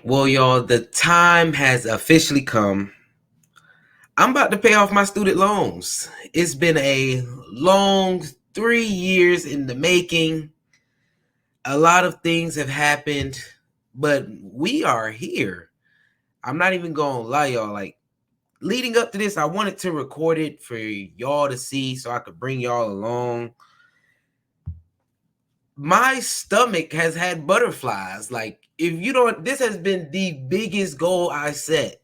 Well, y'all, the time has officially come. I'm about to pay off my student loans. It's been a long 3 years in the making. A lot of things have happened, but we are here. I'm not even gonna lie, y'all. Like, leading up to this, I wanted to record it for y'all to see so I could bring y'all along. My stomach has had butterflies. Like, if you don't, this has been the biggest goal I set,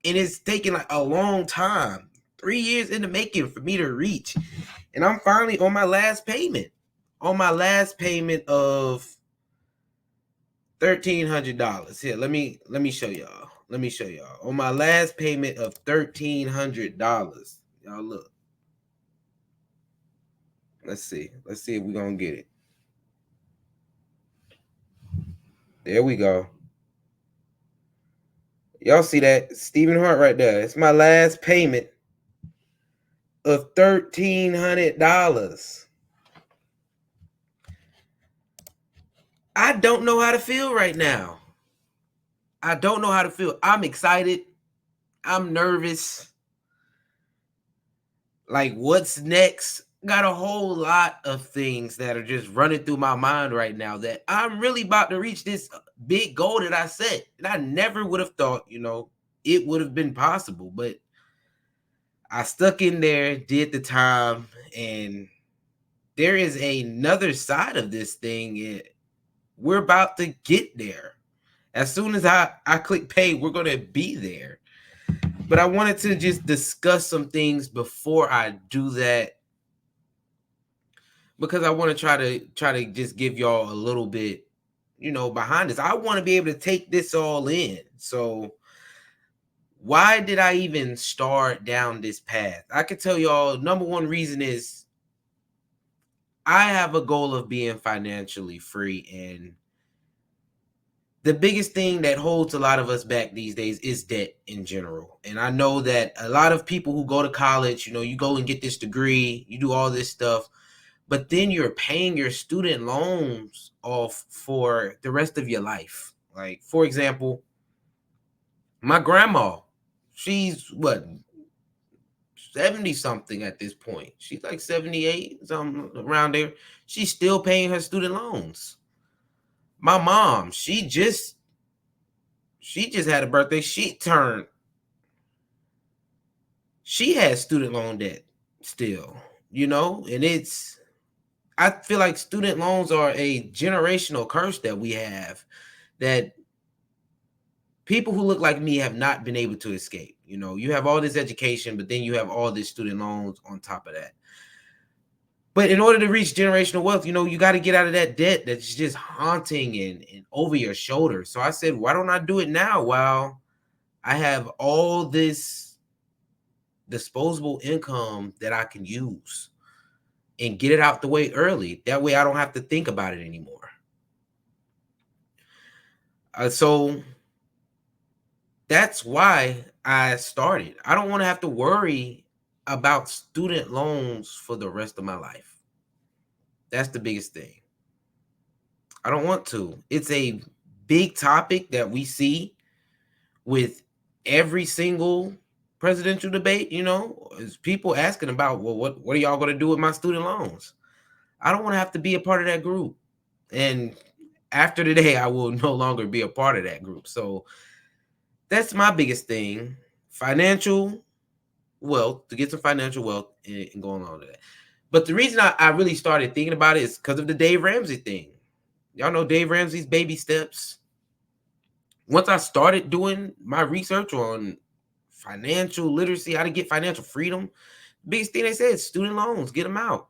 and it's taken like a long time, 3 years in the making for me to reach. And I'm finally on my last payment. On my last payment of $1,300. Here, let me show y'all. Let me show y'all. On my last payment of $1,300. Y'all look. Let's see. Let's see if we're gonna get it. There we go. Y'all see that? Stephen Hart right there. It's my last payment of $1,300. I don't know how to feel right now. I don't know how to feel. I'm excited. I'm nervous. Like, what's next? Got a whole lot of things that are just running through my mind right now that I'm really about to reach this big goal that I set. And I never would have thought, it would have been possible. But I stuck in there, did the time, and there is another side of this thing. We're about to get there. As soon as I click pay, we're going to be there. But I wanted to just discuss some things before I do that, because I want to try to just give y'all a little bit, behind this. I want to be able to take this all in. So why did I even start down this path? I can tell y'all, number one reason is I have a goal of being financially free, and the biggest thing that holds a lot of us back these days is debt in general. And I know that a lot of people who go to college, you go and get this degree, you do all this stuff, but then you're paying your student loans off for the rest of your life. Like, for example, my grandma, she's what, 70 something at this point. She's like 78, something around there. She's still paying her student loans. My mom, she just had a birthday. She has student loan debt still, and I feel like student loans are a generational curse that we have, that people who look like me have not been able to escape. You have all this education, but then you have all this student loans on top of that. But in order to reach generational wealth, you got to get out of that debt that's just haunting and over your shoulder. So I said, why don't I do it now while I have all this disposable income that I can use, and get it out the way early? That way I don't have to think about it anymore. So that's why I started. I don't want to have to worry about student loans for the rest of my life. That's the biggest thing. I don't want to. It's a big topic that we see with every single presidential debate, is people asking about, well, what are y'all going to do with my student loans? I don't want to have to be a part of that group. And after today, I will no longer be a part of that group. So that's my biggest thing. Financial wealth, to get some financial wealth and going on to that. But the reason I really started thinking about it is because of the Dave Ramsey thing. Y'all know Dave Ramsey's baby steps. Once I started doing my research on financial literacy, how to get financial freedom, the biggest thing they said is student loans, get them out.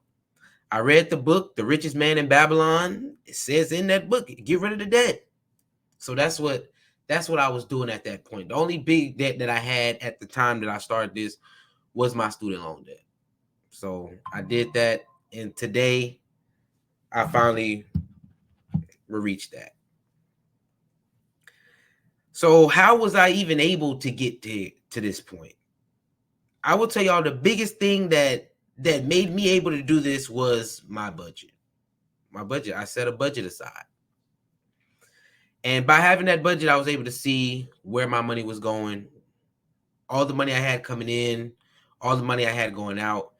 I read the book, The Richest Man in Babylon. It says in that book, get rid of the debt. So that's what I was doing at that point. The only big debt that I had at the time that I started this was my student loan debt. So I did that, and today I finally reached that. So how was I even able to get to this point? I will tell y'all the biggest thing that made me able to do this was my budget. My budget. I set a budget aside. And by having that budget, I was able to see where my money was going, all the money I had coming in, all the money I had going out.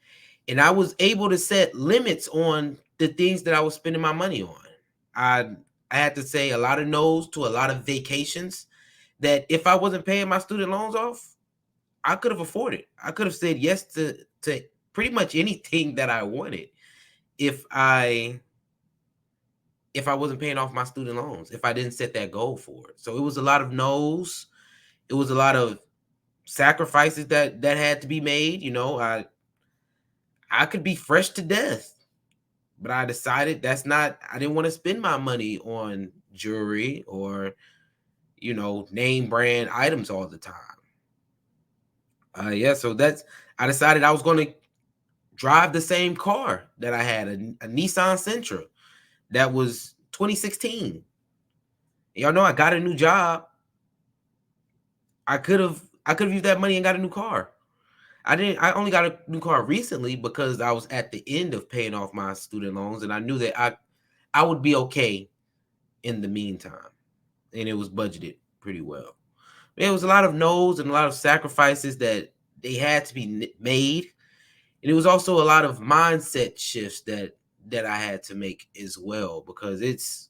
And I was able to set limits on the things that I was spending my money on. I I had to say a lot of no's to a lot of vacations that if I wasn't paying my student loans off, I could have afforded. I could have said yes to pretty much anything that I wanted if I wasn't paying off my student loans, if I didn't set that goal for it. So it was a lot of no's. It was a lot of sacrifices that had to be made. I could be fresh to death, but I decided that's not. I didn't want to spend my money on jewelry or name brand items all the time. Yeah, so that's. I decided I was going to drive the same car that I had, a Nissan Sentra that was 2016. Y'all know I got a new job. I could have used that money and got a new car. I didn't. I only got a new car recently because I was at the end of paying off my student loans, and I knew that I would be okay in the meantime, and it was budgeted pretty well. There was a lot of no's and a lot of sacrifices that they had to be made, and it was also a lot of mindset shifts that I had to make as well, because it's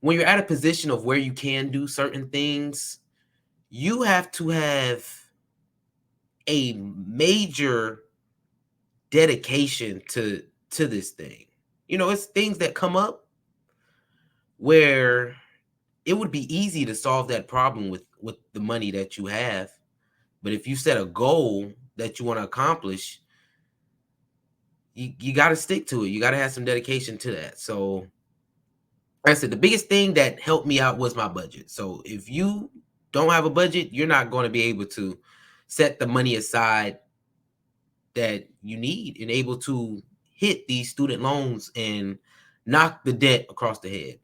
when you're at a position of where you can do certain things, you have to have a major dedication to this thing. It's things that come up where it would be easy to solve that problem with the money that you have, but if you set a goal that you want to accomplish, you got to stick to it. You got to have some dedication to that. So like I said, the biggest thing that helped me out was my budget. So if you don't have a budget, you're not going to be able to set the money aside that you need and able to hit these student loans and knock the debt across the head.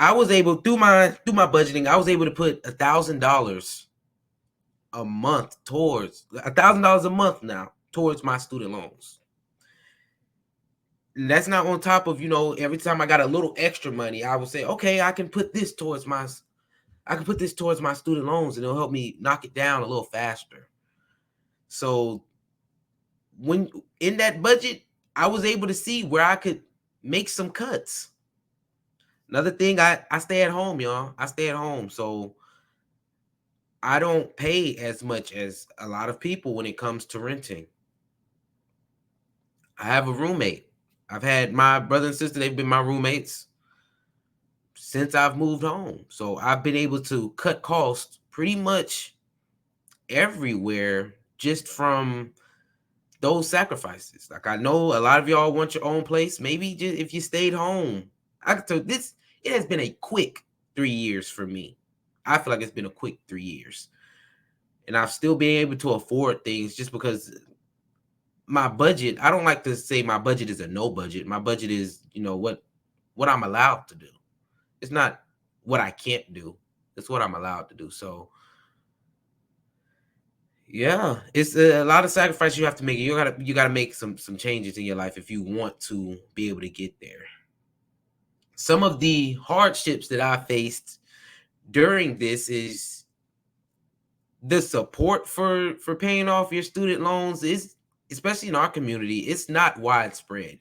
I was able through my budgeting, I was able to put $1,000 a month towards $1,000 a month now towards my student loans. And that's not on top of, every time I got a little extra money, I would say, okay, I can put this towards my student loans and it'll help me knock it down a little faster. So when in that budget, I was able to see where I could make some cuts. Another thing, I stay at home, y'all. I stay at home. So I don't pay as much as a lot of people when it comes to renting. I have a roommate. I've had my brother and sister, they've been my roommates since I've moved home. So I've been able to cut costs pretty much everywhere just from those sacrifices. Like, I know a lot of y'all want your own place. Maybe just if you stayed home. It has been a quick 3 years for me. I feel like it's been a quick 3 years. And I've still been able to afford things just because my budget, I don't like to say my budget is a no budget. My budget is, what I'm allowed to do. It's not what I can't do. It's what I'm allowed to do. So yeah, it's a lot of sacrifice you have to make. You gotta make some changes in your life if you want to be able to get there. Some of the hardships that I faced during this is the support for paying off your student loans is, especially in our community, it's not widespread.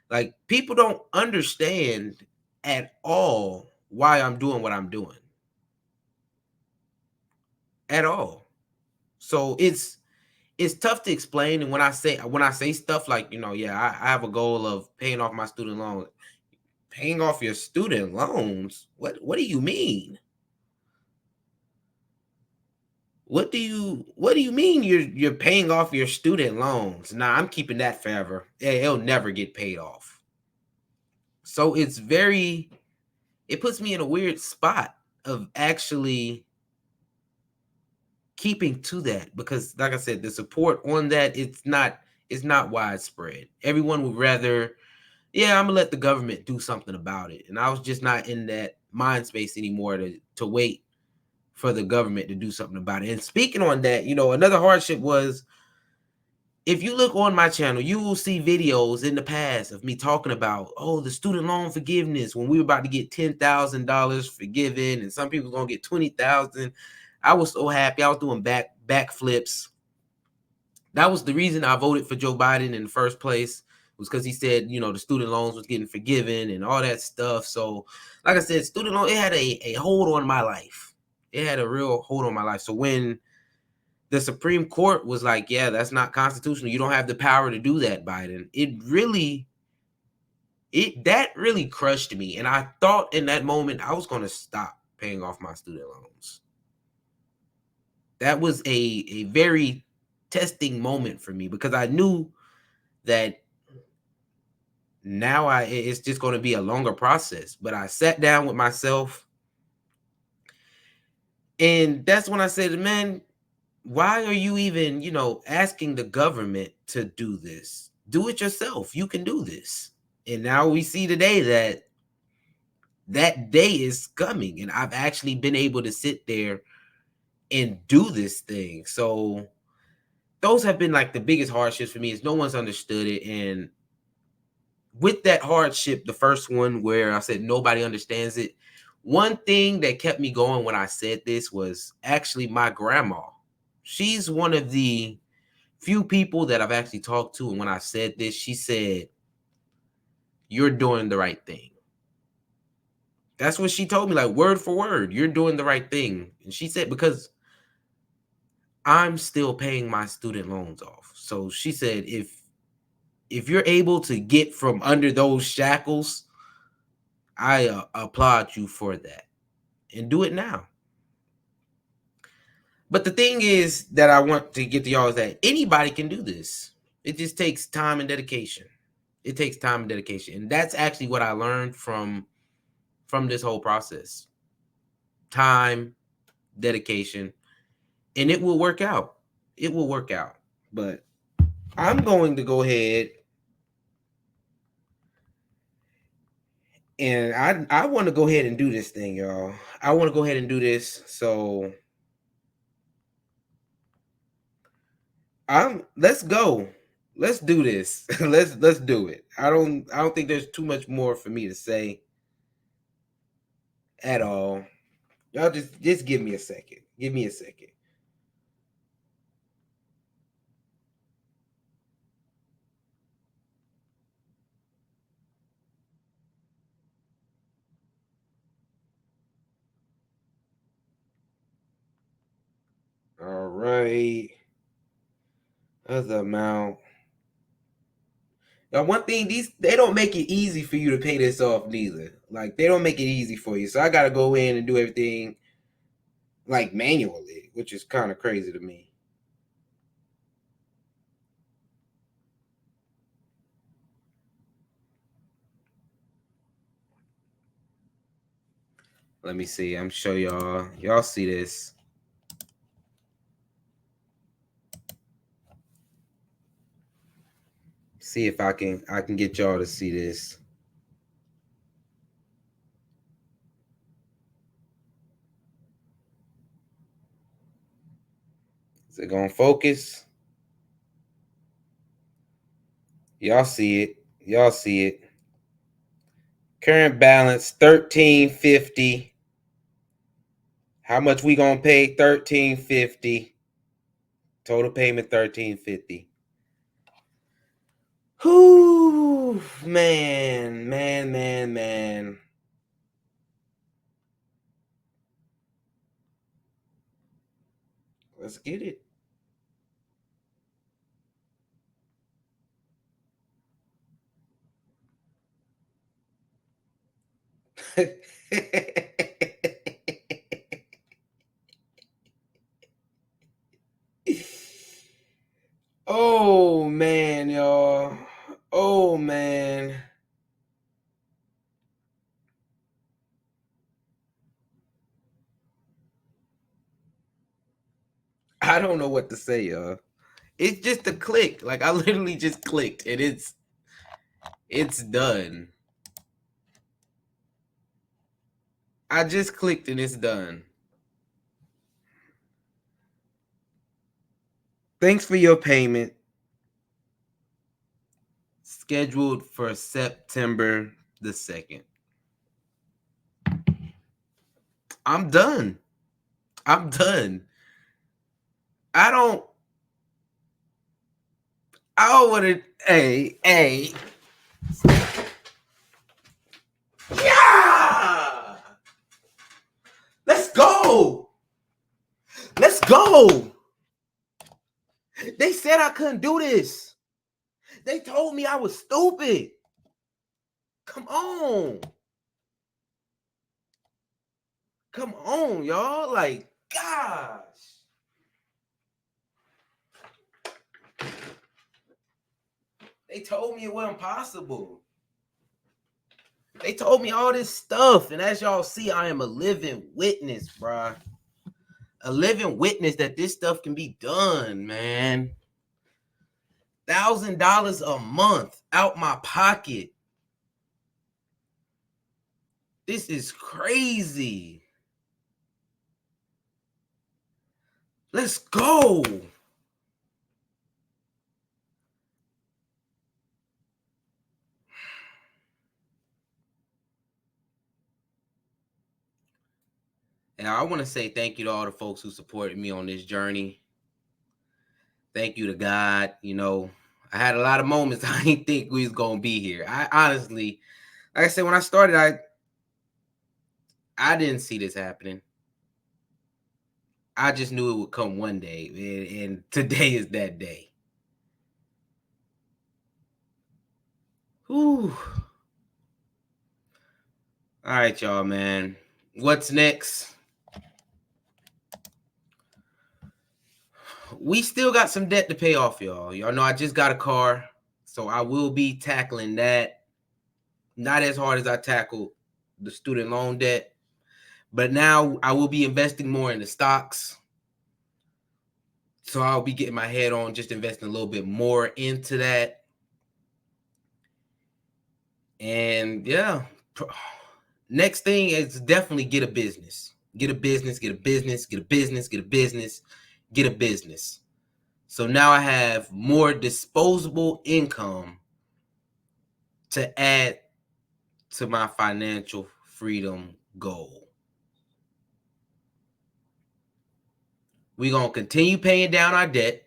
Like, people don't understand at all why I'm doing what I'm doing at all. So it's tough to explain. And when I say stuff like, yeah, I have a goal of paying off my student loans. Paying off your student loans? What do you mean? What do you mean you're paying off your student loans? Nah, I'm keeping that forever. It'll never get paid off. So it puts me in a weird spot of actually keeping to that, because like I said, the support on that, it's not widespread. Everyone would rather, yeah, I'm gonna let the government do something about it. And I was just not in that mind space anymore to wait for the government to do something about it. And speaking on that, another hardship was if you look on my channel, you will see videos in the past of me talking about, oh, the student loan forgiveness when we were about to get $10,000 forgiven, and some people gonna get 20,000. I was so happy. I was doing backflips. That was the reason I voted for Joe Biden in the first place, was because he said, the student loans was getting forgiven and all that stuff. So, like I said, student loan, it had a hold on my life. It had a real hold on my life. So when the Supreme Court was like, yeah, that's not constitutional. You don't have the power to do that, Biden. That really crushed me. And I thought in that moment I was going to stop paying off my student loans. That was a very testing moment for me, because I knew that now it's just going to be a longer process. But I sat down with myself, and that's when I said, man, why are you even, asking the government to do this? Do it yourself. You can do this. And now we see today that that day is coming, and I've actually been able to sit there and do this thing. So those have been like the biggest hardships for me, is no one's understood it. And with that hardship, the first one where I said nobody understands it, one thing that kept me going when I said this was actually my grandma. She's one of the few people that I've actually talked to, and when I said this, she said, "You're doing the right thing." That's what she told me, like word for word. "You're doing the right thing." And she said, because I'm still paying my student loans off. So she said, if you're able to get from under those shackles, I applaud you for that, and do it now. But the thing is that I want to get to y'all is that anybody can do this. It just takes time and dedication. It takes time and dedication. And that's actually what I learned from this whole process. Time, dedication, and it will work out. It will work out. But I'm going to go ahead, and I want to go ahead and do this thing, y'all. I want to go ahead and do this. So let's go. Let's do this. let's do it. I don't think there's too much more for me to say at all. Y'all just give me a second. Give me a second. All right. That's the amount. Now, one thing, they don't make it easy for you to pay this off neither. Like, they don't make it easy for you. So I gotta go in and do everything like manually, which is kind of crazy to me. Let me see. I'm sure y'all see this. See if I can get y'all to see this. Is it gonna focus? Y'all see it. Y'all see it. Current balance 1350. How much we gonna pay? 1350. Total payment 1350. Whoo, man. Let's get it. Oh man, y'all. Oh man. I don't know what to say, y'all. It's just a click. Like, I literally just clicked, and it's done. I just clicked and it's done. Thanks for your payment. scheduled for September the 2nd. I'm done. I'm done. I don't want to. Hey. Yeah. Let's go. Let's go. They said I couldn't do this. They told me I was stupid. Come on. Come on, y'all. Like, gosh. They told me it wasn't possible. They told me all this stuff. And as y'all see, I am a living witness, bruh. A living witness that this stuff can be done, man. $1,000 a month out my pocket. This is crazy. Let's go. And I want to say thank you to all the folks who supported me on this journey. Thank you to God. You know, I had a lot of moments I didn't think we was going to be here. I honestly, like I said, when I started, I didn't see this happening. I just knew it would come one day, and today is that day. Whew. All right, y'all, man. What's next? We still got some debt to pay off, y'all. Y'all know I just got a car, so I will be tackling that. Not as hard as I tackled the student loan debt, but now I will be investing more in the stocks. So I'll be getting my head on just investing a little bit more into that. And yeah, next thing is definitely get a business. Get a business, get a business, get a business, get a business, get a business. So now I have more disposable income to add to my financial freedom goal. We're going to continue paying down our debt.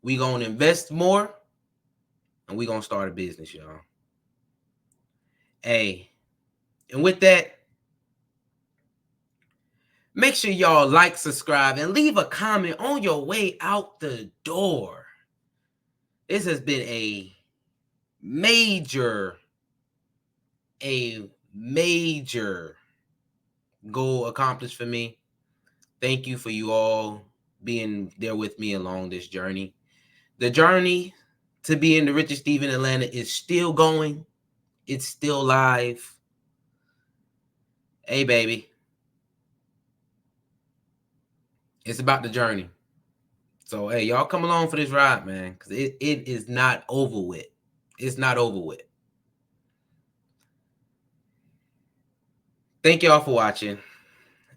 We're going to invest more. And we're going to start a business, y'all. Hey, and with that, make sure y'all like, subscribe, and leave a comment on your way out the door. This has been a major goal accomplished for me. Thank you for you all being there with me along this journey. The journey to being the richest Steve in Atlanta is still going. It's still live. Hey, baby. It's about the journey. So, hey, y'all come along for this ride, man, because it is not over with. It's not over with. Thank y'all for watching.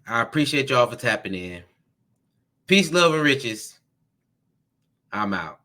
I appreciate y'all for tapping in. Peace, love, and riches. I'm out.